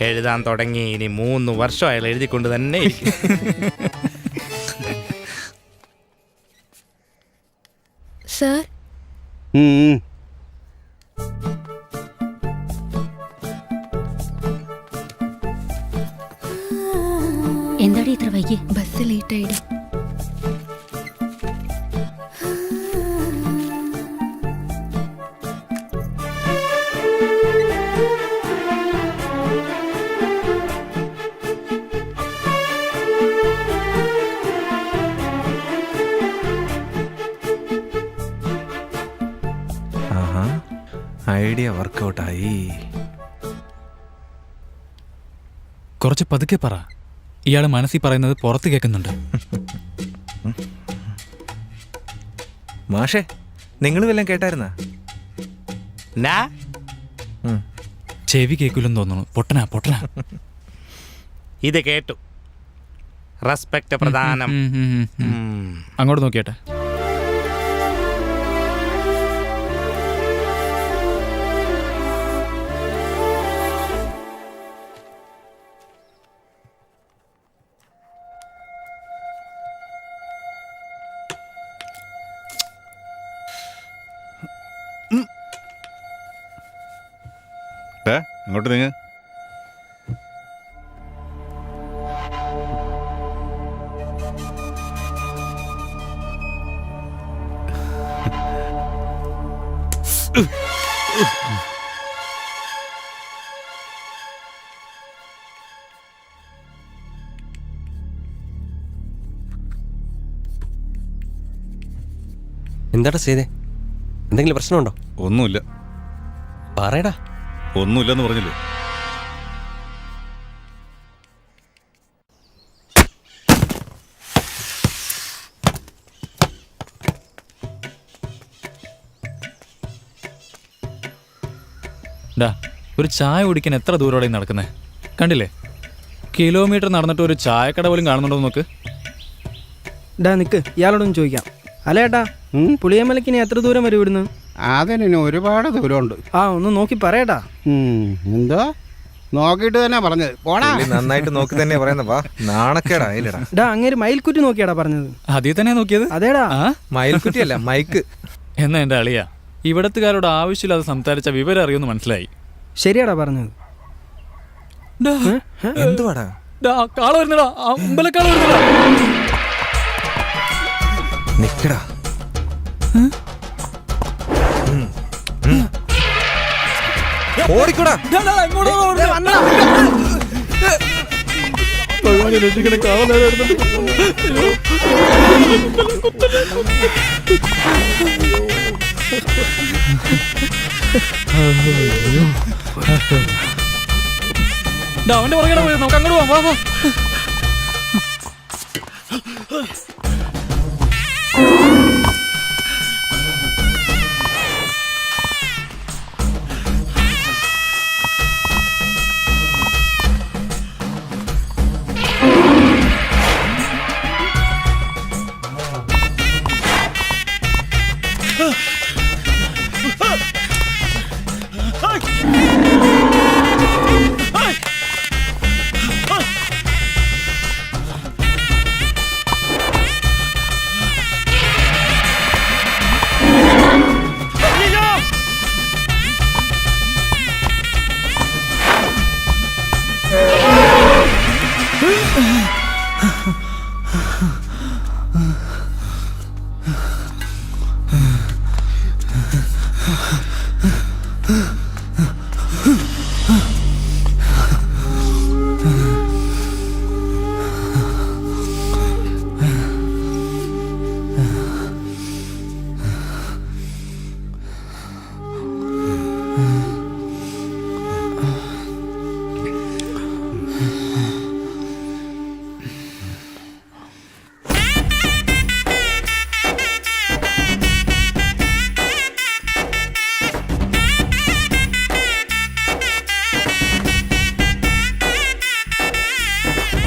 എഴുതാൻ തുടങ്ങി ഇനി 3 വർഷം അയാൾ എഴുതിക്കൊണ്ട് തന്നെ ഇരിക്കും. സർ, എന്താടി ഇത്ര വൈകി? ബസ് ലേറ്റ് ആയിടി. ഐഡിയ വർക്കൗട്ടായി. കുറച്ച് പതുക്കെ പറ, ഇയാള് മനസ്സിൽ പറയുന്നത് പുറത്ത് കേൾക്കുന്നുണ്ട്. മാഷേ, നിങ്ങൾ വല്ലതും കേട്ടായിരുന്നാ? നാ ചെവി കേൾക്കില്ലെന്ന് തോന്നുന്നു. പൊട്ടനാ പൊട്ടനാ. ഇത് കേട്ടു. റെസ്പെക്ട് പ്രധാനം. അങ്ങോട്ട് നോക്കിയാട്ടെ. അങ്ങോട്ട് നീങ്ങ. എന്താടാ ചെയ്തേ? എന്തെങ്കിലും പ്രശ്നമുണ്ടോ? ഒന്നുമില്ല. പറയടാ. ഒന്നുമില്ലെന്ന് പറഞ്ഞില്ലേ? ഒരു ചായ കുടിക്കാൻ എത്ര ദൂരോടെ നടക്കുന്നേ? കണ്ടില്ലേ, കിലോമീറ്റർ നടന്നിട്ട് ഒരു ചായക്കട പോലും കാണുന്നുണ്ടോ നോക്ക്. ഡാ നിക്ക്, ഇയാളോടൊന്ന് ചോദിക്കാം. അല്ല ഏട്ടാ, പുളിയമലക്കിനി എത്ര ദൂരം വരും ഇവിടുന്ന്? അതിന് ഒരുപാട് ദൂരമുണ്ട്. ഒന്ന് നോക്കി പറയട്ടാ. എന്തോ നോക്കിയിട്ട് തന്നെ പറഞ്ഞത്. പോടാ. നന്നായിട്ട് നോക്കി തന്നെ പറയുന്നപ്പാ. നാണക്കേടായില്ലടാ. ഡാ, അങ്ങേര് മയിൽക്കുറ്റി നോക്കിയാടാ പറഞ്ഞത്. അതിൽ തന്നെ നോക്കിയത്? അതേടാ. മയിൽക്കുറ്റിയല്ല, മൈക്ക്. എന്നാ എന്റെ അളിയാ, ഇവിടത്തുകാരോട് ആവശ്യമില്ലാതെ സംസാരിച്ച വിവരം അറിയുമെന്ന് മനസ്സിലായി. ശരിയാടാ പറഞ്ഞത്. എന്തുവാടാ? കാള വരുന്നടാ, അമ്പലക്കാള വരുന്നടാ. നിക്കടാ. ഓടിക്കൂടാ. അവന്റെ പുറകെ പോയി, നമുക്ക് അങ്ങോട്ട് പോവാം. വാ.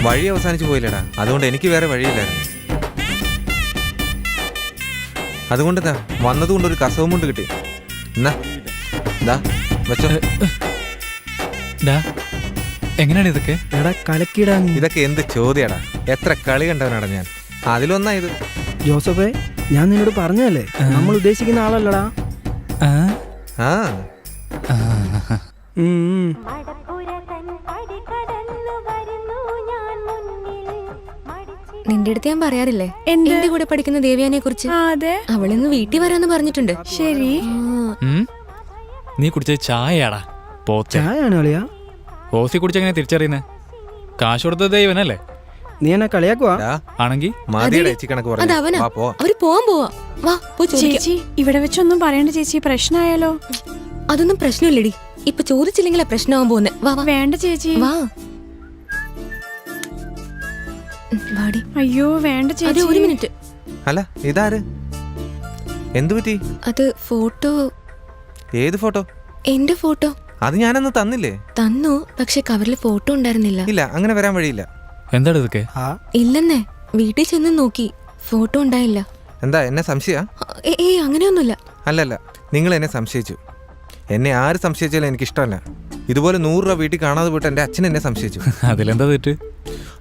വഴി അവസാനിച്ചു പോയില്ലടാ. അതുകൊണ്ട് എനിക്ക് വേറെ വഴിയില്ലായിരുന്നു. അതുകൊണ്ട് വന്നതുകൊണ്ട് ഒരു കസവും കൊണ്ട് കിട്ടി. എന്നാ വെച്ചോ. ഡാ എങ്ങനെയാണ് ഇതൊക്കെ? എടാ കലക്കിടാ നീ. ഇതൊക്കെ എന്ത് ചോദ്യടാ? എത്ര കളി കണ്ടവനാടാ ഞാൻ. അതിലൊന്നാ ഇത്. ജോസഫേ, ഞാൻ നിന്നോട് പറഞ്ഞതല്ലേ നമ്മൾ ഉദ്ദേശിക്കുന്ന ആളല്ലടാ. ആ? ആ ആ. നിന്റെ അടുത്ത് ഞാൻ പറയാറില്ലേ എന്റെ കൂടെ പഠിക്കുന്ന ദേവ്യാനെ കുറിച്ച്? അവളിന്ന് വീട്ടിൽ വരാന്ന് പറഞ്ഞിട്ടുണ്ട്. ശരി. ഉം? നീ കുടിച്ചത് ചായയാടാ പോത്തെ. ചായയാണ് കളിയാ? ഓസി കുടിച്ചെങ്ങനെ തിരിച്ചറിയുന്നേ? കാശ് കൊടുത്തത് ദൈവനല്ലേ? നീ എന്നെ കളിയാക്കുവാ? ഡാ, ആണെങ്കി മതിയുടെ ചേച്ചി കണക്ക് അത് പറഞ്ഞു. അവനാ. വാ, പോ. അവര് പോവാൻ പോവാ. വാ പോ ചോദിക്കാം. ചേച്ചി ഇവിടെ വെച്ചൊന്നും പറയണ്ട ചേച്ചി, പ്രശ്നമായാലോ? അതൊന്നും പ്രശ്നമില്ലടി. ഇപ്പൊ ചോദിച്ചില്ലെങ്കിലാ പ്രശ്നമാവാൻ പോകുന്നെ. വാ വാ വേണ്ട ചേച്ചി. വാ. വാടി. അയ്യോ വേണ്ട അത് ചേച്ചി. ഒരു മിനിറ്റ്. അല്ല ഇതാര്? എന്തു പറ്റി? അത് ഫോട്ടോ. ഏത് ഫോട്ടോ? എന്റെ ഫോട്ടോ അത് ഞാനന്ന് തന്നില്ലേ? തന്നു, പക്ഷെ കവറിൽ ഫോട്ടോ ഉണ്ടായിരുന്നില്ല. ഇല്ല, അങ്ങനെ വരാൻ വഴിയില്ല. എന്താണ് ഇതൊക്കെ? ആ ഇല്ലെന്നേ, വീട്ടിൽ ചെന്ന് നോക്കി, ഫോട്ടോ ഉണ്ടായില്ല. എന്താ എന്നെ സംശയ? ഏയ് അങ്ങനെയൊന്നുമില്ല. അല്ലല്ല, നിങ്ങൾ എന്നെ സംശയിച്ചു. എന്നെ ആര് സംശയിച്ചാലും എനിക്കിഷ്ടമല്ല. ഇതുപോലെ 100 രൂപ വീട്ടിൽ കാണാതെ പോയിട്ട് എൻ്റെ അച്ഛൻ എന്നെ സംശയിച്ചു. അതിലെന്താ തെറ്റ്?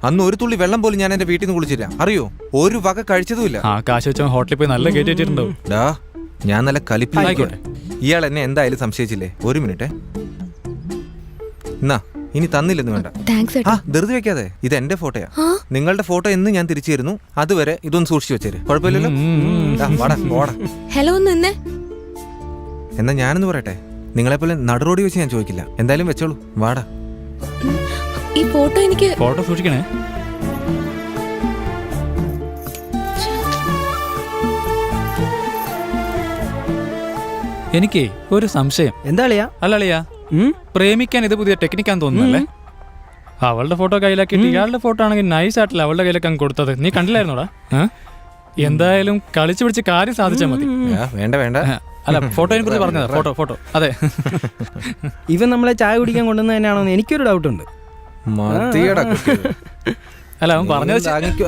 അന്ന് ഒരു തുള്ളി വെള്ളം പോലും ഞാൻ എൻ്റെ വീട്ടിൽ നിന്ന് കുളിച്ചില്ല. അറിയോ? ഒരു വക കഴിച്ചതുമില്ല. ആ കാശ് വെച്ച ഹോട്ടലിൽ പോയി നല്ല കയറ്റി വെച്ചിട്ടുണ്ടാവും. ഡാ, ഞാൻ നല്ല കലിപ്പിൽ. ആയിക്കോട്ടെ. ഇയാൾ എന്നെ എന്തായാലും സംശയിച്ചില്ലേ? ഒരു മിനിറ്റ്. എന്നാ ഇനി തന്നില്ലെന്ന് വേണ്ട. താങ്ക്സ് ആ ധൃതി വെക്കാതെ, ഇത് എന്റെ ഫോട്ടോയാ. നിങ്ങളുടെ ഫോട്ടോ എന്ന് ഞാൻ തിരിച്ചു തരുന്നു. അതുവരെ ഇതൊന്ന് സൂക്ഷിച്ചു വെച്ചേര്. കുഴപ്പമില്ലല്ലോ? ദാ, വാടാ, പോടാ. ഹലോ നിന്നെ. എന്നാ ഞാനെന്ന് പറയട്ടെ, നിങ്ങളെപ്പോലെ നടുറോടി വെച്ച് ഞാൻ ചോദിക്കില്ല. എന്തായാലും വെച്ചോളൂ, വാടാ. ഈ ഫോട്ടോ എനിക്ക്. ഫോട്ടോ സൂക്ഷിക്കണേ. എനിക്കേ ഒരു സംശയം. എന്താ കളിയാ? അല്ല അളിയാ, പ്രേമിക്കാൻ ഇത് പുതിയ ടെക്നിക്കാന്ന് തോന്നുന്നല്ലേ? അവളുടെ ഫോട്ടോ കയ്യിലാക്കിയിട്ട് ഇയാളുടെ ഫോട്ടോ ആണെങ്കിൽ നൈസ് ആയിട്ടില്ല അവളുടെ കയ്യിലൊക്കെ അങ്ങ് കൊടുത്തത്. നീ കണ്ടില്ലായിരുന്നോടാ? എന്തായാലും കളിച്ചു പിടിച്ച് കാര്യം സാധിച്ചാൽ മതി. വേണ്ട വേണ്ട. അല്ല, ഫോട്ടോയെ കുറിച്ച് പറഞ്ഞതാ. ഫോട്ടോ അതെ. ഇവൻ നമ്മളെ ചായ കുടിക്കാൻ കൊണ്ടുവന്ന തന്നെയാണോ? എനിക്കൊരു ഡൗട്ട് ഉണ്ട്. മതിയടാ കുട്ടി. അല്ല, അവൻ പറഞ്ഞത് താങ്ങിക്കോ.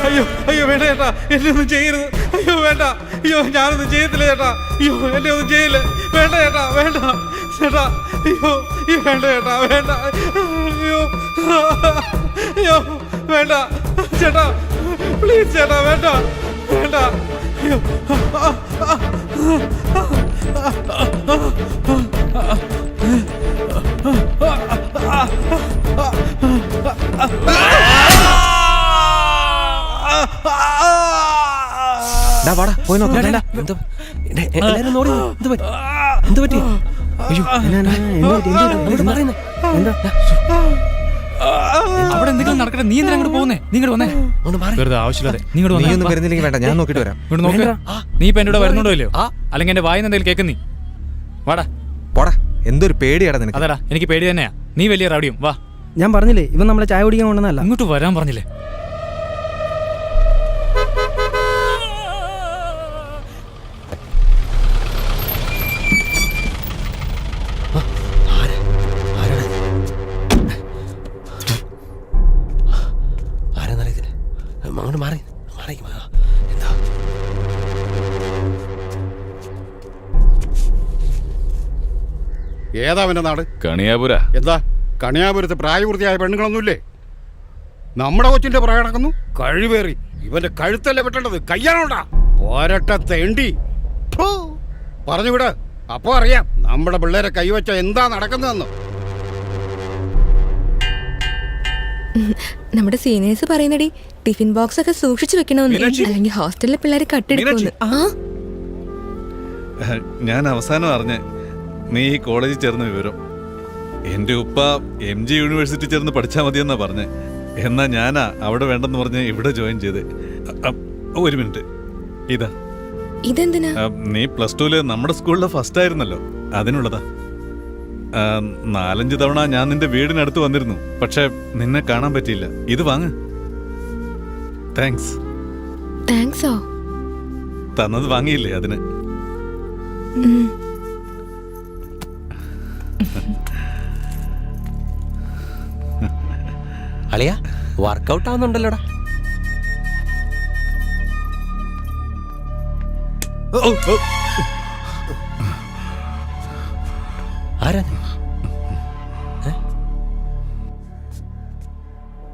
അയ്യോ അയ്യോ വേണ്ട ചേട്ടാ, എന്നെ ഒന്നും ചെയ്യരുത്. അയ്യോ വേണ്ട. അയ്യോ ഞാനൊന്നും ചെയ്യത്തില്ല ചേട്ടാ. അയ്യോ എന്നെ ഒന്നും ചെയ്യില്ല. വേണ്ട ചേട്ടാ, വേണ്ട ചേട്ടാ. അയ്യോ ഈ വേണ്ട ചേട്ടാ, വേണ്ട. അയ്യോ അയ്യോ വേണ്ട ചേട്ടാ, പ്ലീസ് ചേട്ടാ, വേണ്ട വേണ്ട. അയ്യോ ഡാ, വാടാ, പോയി നോക്കാം. എല്ലാരും നോടി. എന്ത് പറ്റി? അയ്യോ, എന്താ? അവിടെ എന്തെങ്കിലും നടക്കട്ടെ. നീ എന്തിനാ അങ്ങോട്ട് പോകുന്നേ? നീ ഇങ്ങോട്ട് വന്നേ. വെറുതെ ആവശ്യമില്ലാതെ നീ ഇങ്ങോട്ട് നീ വന്നേ. ഒന്നും വരുന്നില്ലെങ്കിൽ വേണ്ട, ഞാൻ നോക്കിട്ട് വരാം. ഇങ്ങോട്ട് നോക്ക്. നീ ഇപ്പൊ എന്റെ കൂടെ വരുന്നുണ്ടോ ഇല്ലയോ? അല്ലെങ്കിൽ എന്റെ വായിന്ന് എന്തെങ്കിലും കേൾക്കുന്നീ? വാടാ. പോടാ, എന്തൊരു പേടിയാടാ നിനക്ക്. അതെടാ, എനിക്ക് പേടി തന്നെയാ. നീ വലിയ റൗഡിയും. വാ. ഞാൻ പറഞ്ഞില്ലേ ഇവൻ നമ്മളെ ചായ കുടിക്കാൻ കൊണ്ടുവന്നല്ല. ഇങ്ങോട്ട് വരാൻ പറഞ്ഞില്ലേ? ആരാന്നറിയത്തില്ല. അങ്ങോട്ട് മാറി മാറി. എന്താ ഏതാ അവന്റെ നാട്? കണിയാപുര. എന്താ കണിയാപുരത്ത് പ്രായപൂർത്തിയായ പെണ്ണുങ്ങളൊന്നുമില്ലേ? നമ്മുടെ കൊച്ചിന്റെ പ്രായം നടക്കുന്നു. കഴിവേറി ഇവന്റെ കഴുത്തല്ലേ വെട്ടേണ്ടത്, കയ്യാണോണ്ടാ? പോരട്ടെ തെണ്ടി. പറഞ്ഞുവിട, അപ്പോ അറിയാം നമ്മുടെ പിള്ളേരെ കൈവച്ച എന്താ നടക്കുന്നതെന്ന്. നമ്മുടെ സീനിയേഴ്സ് പറയുന്നടി ടിഫിൻ ബോക്സ് ഒക്കെ സൂക്ഷിച്ചു വെക്കണമെന്ന്, അല്ലെങ്കിൽ ഹോസ്റ്റലിലെ പിള്ളേരെ കട്ടെടുക്കുന്നു. ഞാൻ അവസാനം അറിഞ്ഞ നീ ഈ കോളേജിൽ ചേർന്ന വിവരം. എൻ്റെ ഉപ്പ MG യൂണിവേഴ്സിറ്റി ചേർന്ന് പഠിച്ചാൽ മതിയെന്നാ പറഞ്ഞേ. എന്നാ ഞാനാ അവിടെ വേണ്ടെന്ന് പറഞ്ഞ് ഇവിടെ ജോയിൻ ചെയ്ത്. ഒരു മിനിറ്റ്, ഇതാ. ഇതെന്തിനാ? നീ +2 നമ്മുടെ സ്കൂളിലെ ഫസ്റ്റ് ആയിരുന്നല്ലോ, അതിനുള്ളതാ. 4-5 തവണ ഞാൻ നിന്റെ വീടിനടുത്ത് വന്നിരുന്നു, പക്ഷെ നിന്നെ കാണാൻ പറ്റിയില്ല. ഇത് വാങ്ങ്. താങ്ക്സ്. താങ്ക്സോ? തന്നത് വാങ്ങിയില്ലേ അതിന്? അളിയ വർക്കൗട്ട് ആവുന്നുണ്ടല്ലോടാ. ആരാ